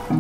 It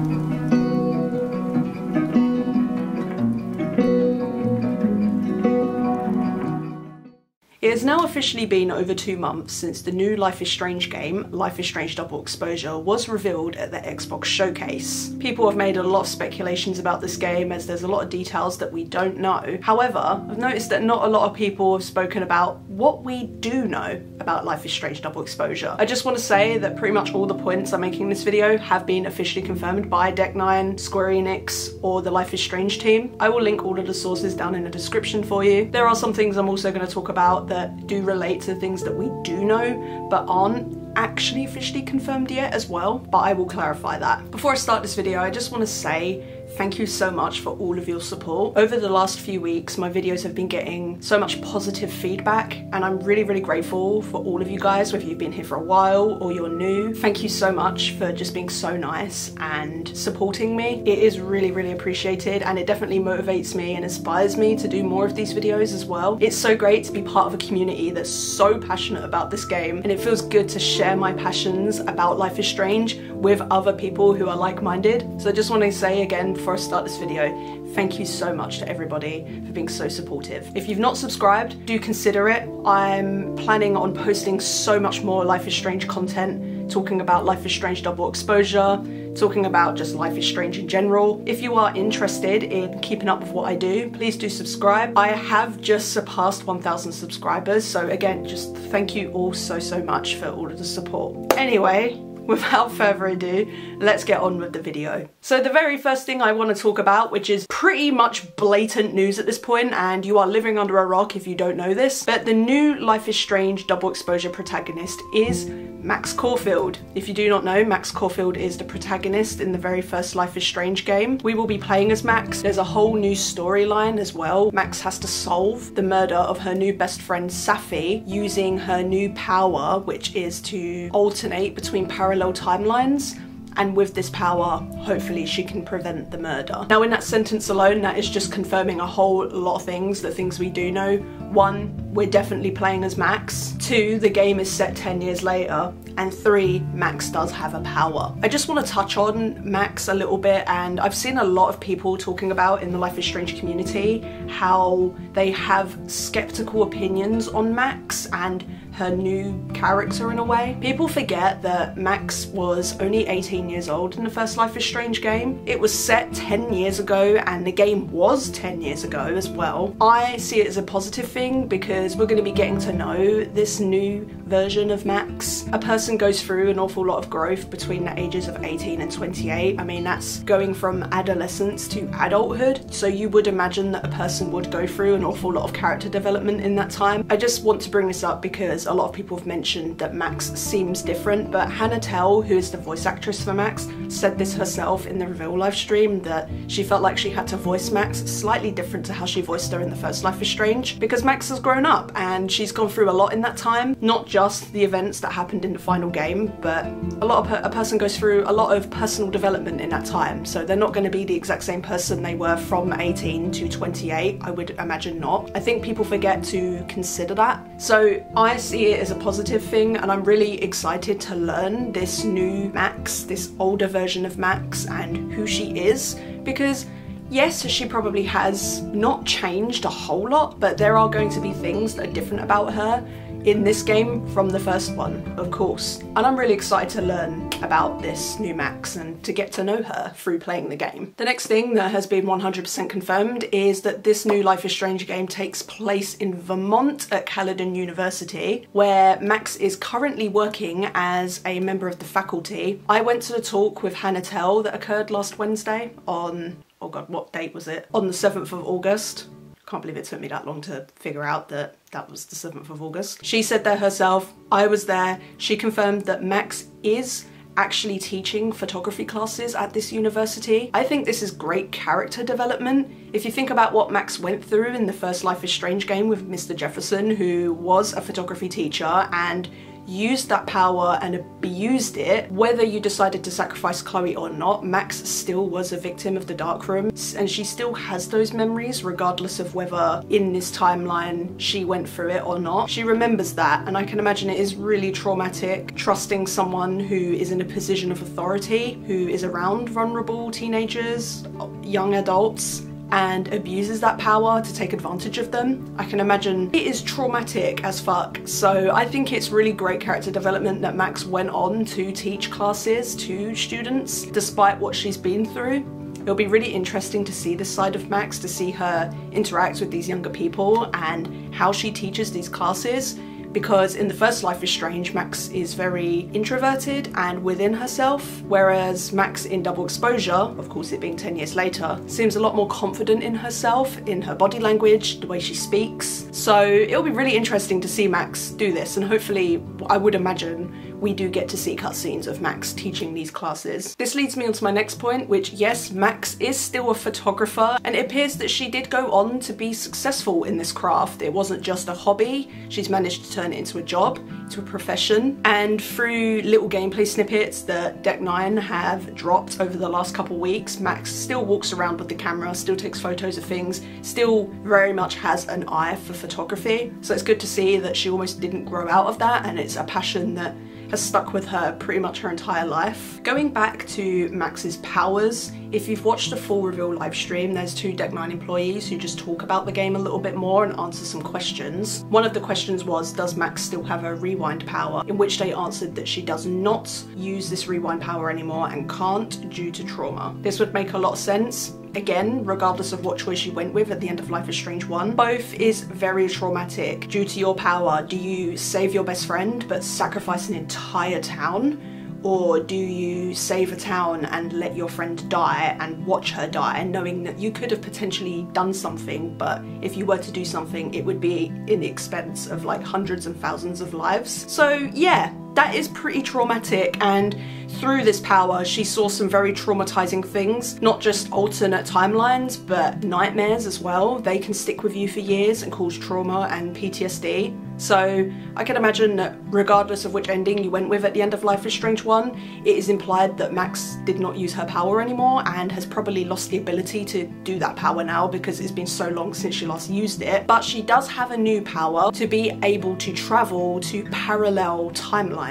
has now officially been over 2 months since the new Life is Strange game, Life is Strange Double Exposure, was revealed at the Xbox showcase. People have made a lot of speculations about this game as there's a lot of details that we don't know. However, I've noticed that not a lot of people have spoken about what we do know about Life is Strange Double Exposure. I just want to say that pretty much all the points I'm making in this video have been officially confirmed by Deck9, Square Enix, or the Life is Strange team. I will link all of the sources down in the description for you. There are some things I'm also going to talk about that do relate to things that we do know but aren't actually officially confirmed yet as well, but I will clarify that. Before I start this video, I just want to say thank you so much for all of your support. Over the last few weeks, my videos have been getting so much positive feedback, and I'm really grateful for all of you guys, whether you've been here for a while or you're new. Thank you so much for just being so nice and supporting me. It is really appreciated, and it definitely motivates me and inspires me to do more of these videos as well. It's so great to be part of a community that's so passionate about this game, and it feels good to share my passions about Life is Strange with other people who are like-minded. So I just want to say again, before I start this video, thank you so much to everybody for being so supportive. If you've not subscribed, do consider it. I'm planning on posting so much more Life is Strange content, talking about Life is Strange Double Exposure, talking about just Life is Strange in general. If you are interested in keeping up with what I do, please do subscribe. I have just surpassed 1,000 subscribers, so again, just thank you all so much for all of the support. Anyway, without further ado, let's get on with the video. So the very first thing I want to talk about, which is pretty much blatant news at this point, and you are living under a rock if you don't know this, but the new Life is Strange Double Exposure protagonist is Max Caulfield. If you do not know, Max Caulfield is the protagonist in the very first Life is Strange game. We will be playing as Max. There's a whole new storyline as well. Max has to solve the murder of her new best friend Safi using her new power, which is to alternate between parallel timelines. And with this power, hopefully she can prevent the murder. Now in that sentence alone, that is just confirming a whole lot of things, the things we do know. 1, we're definitely playing as Max. 2, the game is set 10 years later. And 3, Max does have a power. I just want to touch on Max a little bit, and I've seen a lot of people talking about in the Life is Strange community how they have skeptical opinions on Max and her new character in a way. People forget that Max was only 18 years old in the first Life is Strange game. It was set 10 years ago and the game was 10 years ago as well. I see it as a positive thing because we're going to be getting to know this new version of Max. A person goes through an awful lot of growth between the ages of 18 and 28. I mean, that's going from adolescence to adulthood, so you would imagine that a person would go through an awful lot of character development in that time. I just want to bring this up because a lot of people have mentioned that Max seems different, but Hannah Tell, who is the voice actress for Max, said this herself in the reveal live stream, that she felt like she had to voice Max slightly different to how she voiced her in the first Life is Strange, because Max has grown up and she's gone through a lot in that time, not just the events that happened in the final game, but a person goes through a lot of personal development in that time, so they're not going to be the exact same person they were from 18 to 28, I would imagine not. I think people forget to consider that, so I see it as a positive thing, and I'm really excited to learn this new Max, this older version of Max, and who she is, because yes, she probably has not changed a whole lot, but there are going to be things that are different about her in this game from the first one, of course. And I'm really excited to learn about this new Max and to get to know her through playing the game. The next thing that has been 100% confirmed is that this new Life is Strange game takes place in Vermont at Caledon University, where Max is currently working as a member of the faculty. I went to the talk with Hannah Tell that occurred last Wednesday on, oh god, what date was it? On the 7th of August. Can't believe it took me that long to figure out that that was the 7th of August. She said there herself, I was there. She confirmed that Max is actually teaching photography classes at this university. I think this is great character development. If you think about what Max went through in the first Life is Strange game with Mr. Jefferson, who was a photography teacher, and used that power and abused it, whether you decided to sacrifice Chloe or not, Max still was a victim of the darkroom, and she still has those memories regardless of whether in this timeline she went through it or not. She remembers that, and I can imagine it is really traumatic trusting someone who is in a position of authority, who is around vulnerable teenagers, young adults, and abuses that power to take advantage of them. I can imagine it is traumatic as fuck. So I think it's really great character development that Max went on to teach classes to students despite what she's been through. It'll be really interesting to see this side of Max, to see her interact with these younger people and how she teaches these classes. Because in the first Life is Strange, Max is very introverted and within herself, whereas Max in Double Exposure, of course it being 10 years later, seems a lot more confident in herself, in her body language, the way she speaks. So it'll be really interesting to see Max do this, and hopefully, I would imagine, we do get to see cutscenes of Max teaching these classes. This leads me on to my next point, which yes, Max is still a photographer, and it appears that she did go on to be successful in this craft. It wasn't just a hobby, she's managed to turn it into a job, into a profession, and through little gameplay snippets that Deck 9 have dropped over the last couple weeks, Max still walks around with the camera, still takes photos of things, still very much has an eye for photography. So it's good to see that she almost didn't grow out of that, and it's a passion that has stuck with her pretty much her entire life. Going back to Max's powers, if you've watched the full reveal live stream, there's 2 Deck 9 employees who just talk about the game a little bit more and answer some questions. One of the questions was, does Max still have a rewind power? In which they answered that she does not use this rewind power anymore and can't due to trauma. This would make a lot of sense. Again, regardless of what choice you went with at the end of Life is Strange 1, both is very traumatic. Due to your power, do you save your best friend but sacrifice an entire town? Or do you save a town and let your friend die and watch her die, knowing that you could have potentially done something, but if you were to do something, it would be in the expense of like hundreds and thousands of lives? So yeah, that is pretty traumatic, and through this power she saw some very traumatizing things, not just alternate timelines but nightmares as well. They can stick with you for years and cause trauma and PTSD. So I can imagine that regardless of which ending you went with at the end of Life is Strange 1, it is implied that Max did not use her power anymore and has probably lost the ability to do that power now because it's been so long since she last used it. But she does have a new power to be able to travel to parallel timelines.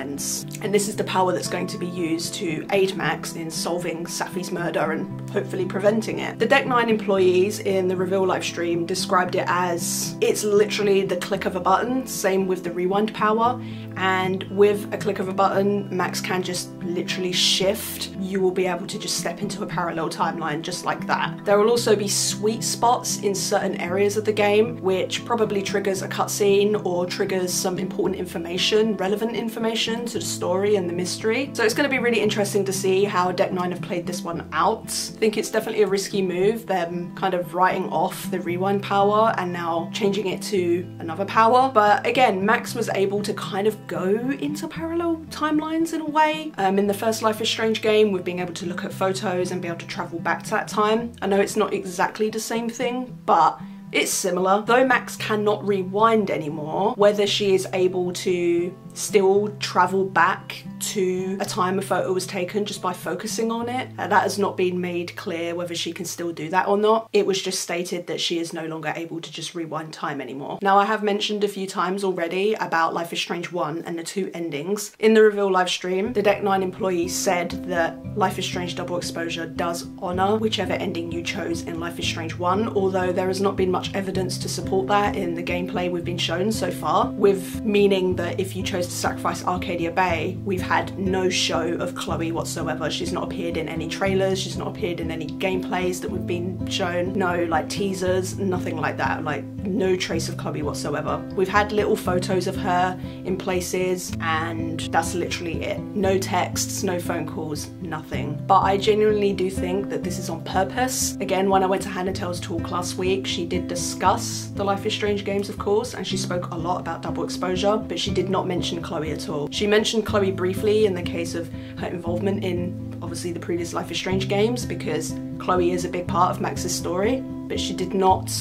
And this is the power that's going to be used to aid Max in solving Safi's murder and hopefully preventing it. The Deck 9 employees in the reveal live stream described it as, it's literally the click of a button. Same with the rewind power, and with a click of a button Max can just literally shift. You will be able to just step into a parallel timeline just like that. There will also be sweet spots in certain areas of the game which probably triggers a cutscene or triggers some important information, relevant information to the story and the mystery. So it's going to be really interesting to see how Deck 9 have played this one out. I think it's definitely a risky move, them kind of writing off the rewind power and now changing it to another power, but again, Max was able to kind of go into parallel timelines in a way. In the first Life is Strange game, with being able to look at photos and be able to travel back to that time. I know it's not exactly the same thing, but it's similar. Though Max cannot rewind anymore, whether she is able to still travel back to a time a photo was taken just by focusing on it, that has not been made clear whether she can still do that or not. It was just stated that she is no longer able to just rewind time anymore. Now, I have mentioned a few times already about Life is Strange 1 and the 2 endings. In the reveal live stream, the Deck 9 employees said that Life is Strange Double Exposure does honour whichever ending you chose in Life is Strange 1, although there has not been much evidence to support that in the gameplay we've been shown so far, with meaning that if you chose to sacrifice Arcadia Bay, we've had no show of Chloe whatsoever. She's not appeared in any trailers, she's not appeared in any gameplays that we've been shown, no like teasers, nothing like that, like no trace of Chloe whatsoever. We've had little photos of her in places and that's literally it. No texts, no phone calls, nothing. But I genuinely do think that this is on purpose. Again, when I went to Hannah Tell's talk last week, she did discuss the Life is Strange games, of course, and she spoke a lot about Double Exposure, but she did not mention Chloe at all. She mentioned Chloe briefly in the case of her involvement in obviously the previous Life is Strange games, because Chloe is a big part of Max's story, but she did not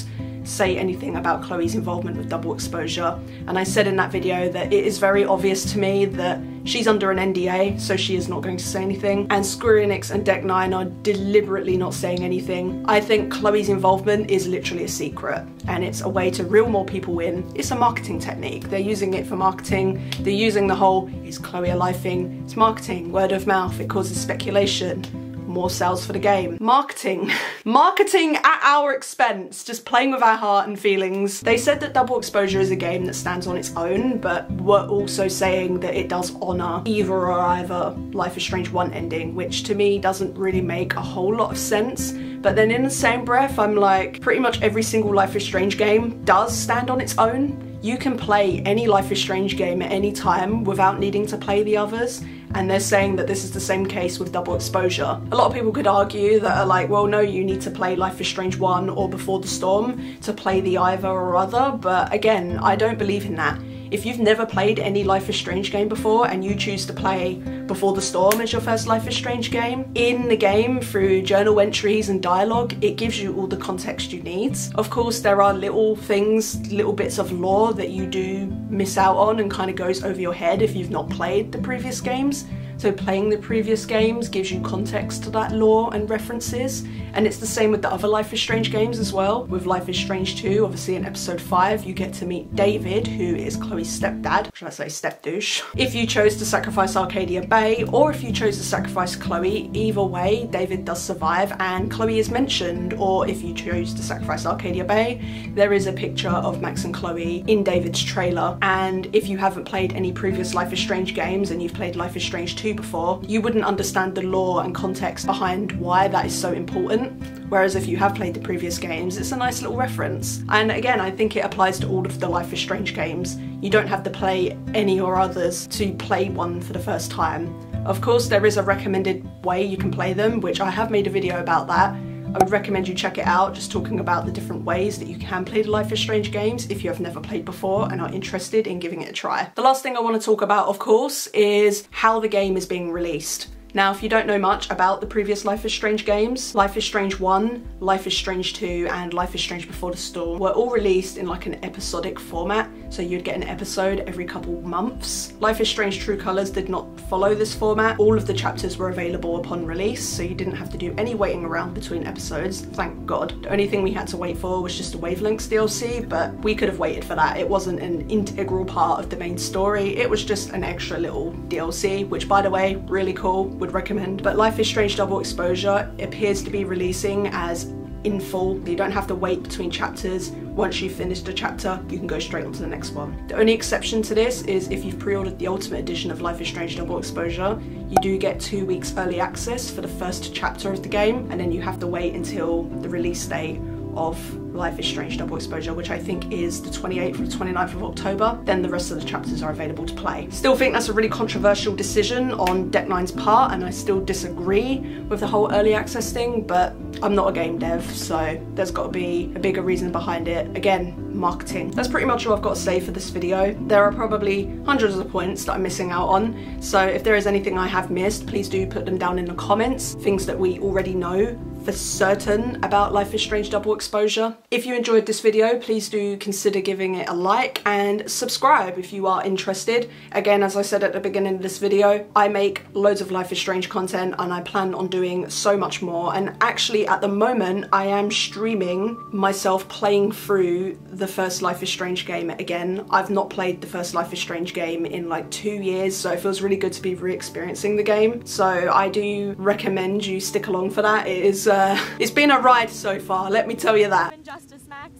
say anything about Chloe's involvement with double exposure, and I said in that video that it is very obvious to me that she's under an NDA, so she is not going to say anything, and Square Enix and Deck 9 are deliberately not saying anything. I think Chloe's involvement is literally a secret, and it's a way to reel more people in. It's a marketing technique. They're using it for marketing. They're using the whole, is Chloe a live thing? It's marketing, word of mouth, it causes speculation. More sales for the game. Marketing. Marketing at our expense, just playing with our heart and feelings. They said that double exposure is a game that stands on its own, but were also saying that it does honour either or either Life is Strange 1 ending, which to me doesn't really make a whole lot of sense. But then in the same breath, I'm like, pretty much every single Life is Strange game does stand on its own. You can play any Life is Strange game at any time without needing to play the others. And they're saying that this is the same case with double exposure. A lot of people could argue that are like, well, no, you need to play Life is Strange 1 or Before the Storm to play the either or other, but again, I don't believe in that. If you've never played any Life is Strange game before and you choose to play Before the Storm as your first Life is Strange game, in the game, through journal entries and dialogue, it gives you all the context you need. Of course, there are little things, little bits of lore that you do miss out on and kind of goes over your head if you've not played the previous games. So playing the previous games gives you context to that lore and references, and it's the same with the other Life is Strange games as well. With Life is Strange 2, obviously in episode 5, you get to meet David, who is Chloe's stepdad, should I say stepdouche. If you chose to sacrifice Arcadia Bay, or if you chose to sacrifice Chloe, either way, David does survive and Chloe is mentioned. Or if you chose to sacrifice Arcadia Bay, there is a picture of Max and Chloe in David's trailer. And if you haven't played any previous Life is Strange games and you've played Life is Strange 2 before, you wouldn't understand the lore and context behind why that is so important. Whereas if you have played the previous games, it's a nice little reference. And again, I think it applies to all of the Life is Strange games. You don't have to play any or others to play one for the first time. Of course, there is a recommended way you can play them, which I have made a video about that. I would recommend you check it out, just talking about the different ways that you can play the Life is Strange games if you have never played before and are interested in giving it a try. The last thing I want to talk about, of course, is how the game is being released. Now, if you don't know much about the previous Life is Strange games, Life is Strange 1, Life is Strange 2, and Life is Strange Before the Storm were all released in like an episodic format, so you'd get an episode every couple months. Life is Strange True Colors did not follow this format. All of the chapters were available upon release, so you didn't have to do any waiting around between episodes, thank God. The only thing we had to wait for was just a Wavelengths DLC, but we could have waited for that. It wasn't an integral part of the main story, it was just an extra little DLC, which by the way, really cool. Would recommend. But Life is Strange Double Exposure appears to be releasing as in full. You don't have to wait between chapters. Once you've finished a chapter, you can go straight on to the next one. The only exception to this is if you've pre-ordered the Ultimate Edition of Life is Strange Double Exposure, you do get 2 weeks early access for the first chapter of the game, and then you have to wait until the release date of Life is Strange Double Exposure, which I think is the 28th or 29th of October. Then the rest of the chapters are available to play. Still think that's a really controversial decision on Deck 9's part, and I still disagree with the whole early access thing, but I'm not a game dev, so there's got to be a bigger reason behind it. Again, marketing. That's pretty much all I've got to say for this video. There are probably hundreds of points that I'm missing out on, so if there is anything I have missed, please do put them down in the comments. Things that we already know for certain about Life is Strange Double Exposure. If you enjoyed this video, please do consider giving it a like and subscribe if you are interested. Again, as I said at the beginning of this video, I make loads of Life is Strange content and I plan on doing so much more. And actually at the moment, I am streaming myself playing through the first Life is Strange game again. I've not played the first Life is Strange game in like 2 years, so it feels really good to be re-experiencing the game. So I do recommend you stick along for that. It is it's been a ride so far, let me tell you that. Injustice, Max.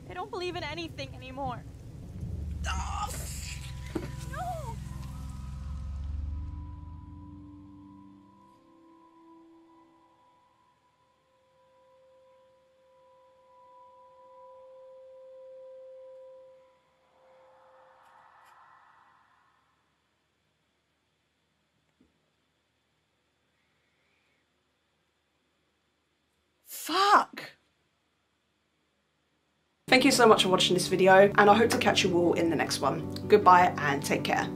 They don't believe in anything anymore. Oh. No. Fuck! Thank you so much for watching this video, and I hope to catch you all in the next one. Goodbye and take care.